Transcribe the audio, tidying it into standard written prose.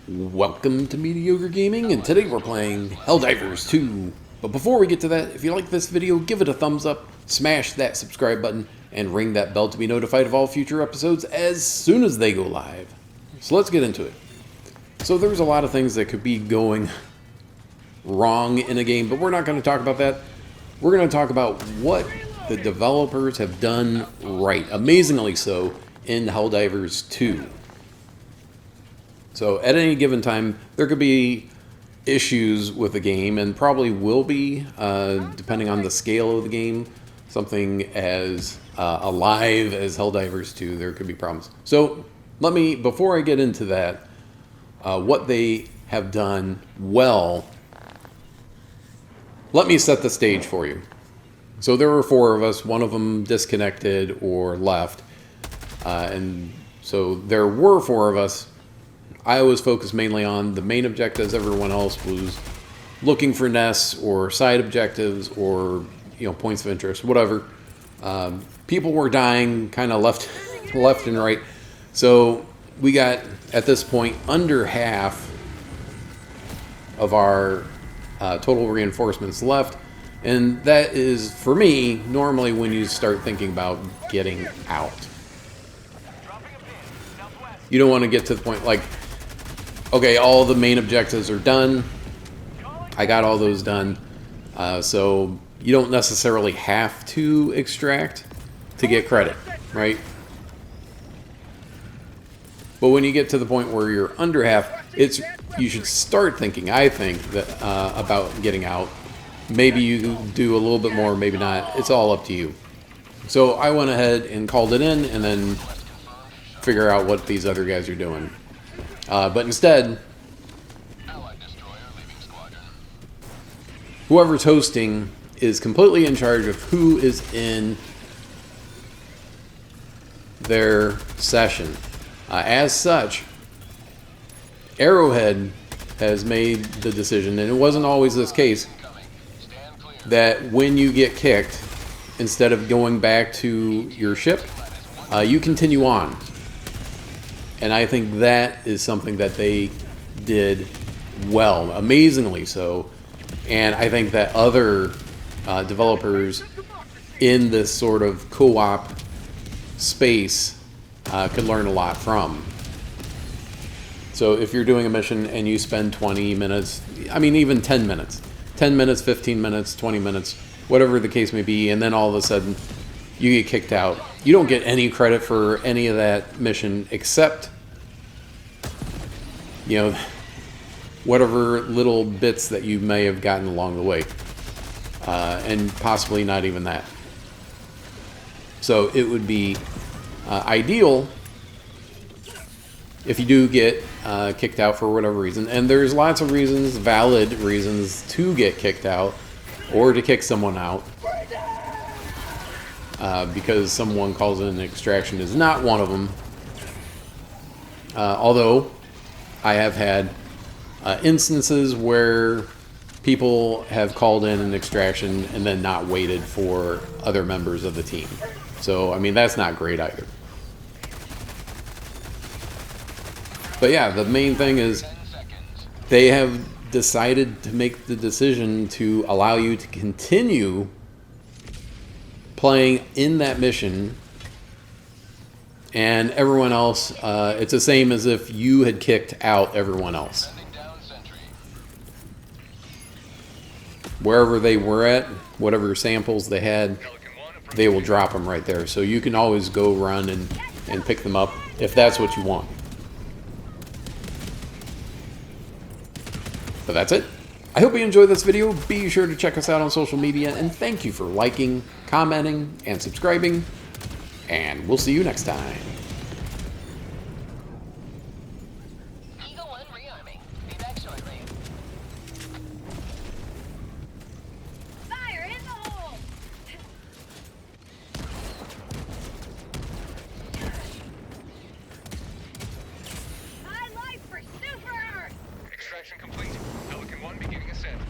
Welcome to Mediocre Gaming, and today we're playing Helldivers 2. But before we get to that, if you like this video, give it a thumbs up, smash that subscribe button, and ring that bell to be notified of all future episodes as soon as they go live. So let's get into it. So there's a lot of things that could be going wrong in a game, but we're not going to talk about that. We're going to talk about what the developers have done right, amazingly so, in Helldivers 2. So at any given time, there could be issues with the game, and probably will be, depending on the scale of the game. Something as alive as Helldivers 2, there could be problems. So let me, before I get into that, what they have done well, let me set the stage for you. So there were 4 of us, one of them disconnected or left, and so there were 4 of us. I was focused mainly on the main objectives. Everyone else was looking for nests or side objectives or points of interest, whatever. People were dying kind of left and right. So we got, at this point, under half of our total reinforcements left. And that is, for me, normally when you start thinking about getting out. You don't want to get to the point like, okay, all the main objectives are done. I got all those done. So you don't necessarily have to extract to get credit, right? But when you get to the point where you're under half, you should start thinking, I think, that about getting out. Maybe you do a little bit more, maybe not. It's all up to you. So I went ahead and called it in, and then figure out what these other guys are doing. But instead, whoever's hosting is completely in charge of who is in their session. As such, Arrowhead has made the decision, and it wasn't always this case, that when you get kicked, instead of going back to your ship, you continue on. And I think that is something that they did well, amazingly so. And I think that other developers in this sort of co-op space could learn a lot from. So if you're doing a mission and you spend 20 minutes, I mean even 10 minutes, 10 minutes, 15 minutes, 20 minutes, whatever the case may be, and then all of a sudden you get kicked out, you don't get any credit for any of that mission except, whatever little bits that you may have gotten along the way, and possibly not even that. So it would be ideal if you do get kicked out for whatever reason, and there's lots of reasons, valid reasons, to get kicked out or to kick someone out. Because someone calls in an extraction is not one of them. Although I have had instances where people have called in an extraction and then not waited for other members of the team. So, I mean, that's not great either. But yeah, the main thing is they have decided to make the decision to allow you to continue playing in that mission, and everyone else, it's the same as if you had kicked out everyone else. Wherever they were at, whatever samples they had, they will drop them right there. So you can always go run and pick them up if that's what you want. But that's it. I hope you enjoyed this video. Be sure to check us out on social media, and thank you for liking, commenting, and subscribing. And we'll see you next time. Eagle 1 rearming. Be back shortly. Fire in the hole! High life for Super Earth! Extraction complete. Pelican 1 beginning ascent.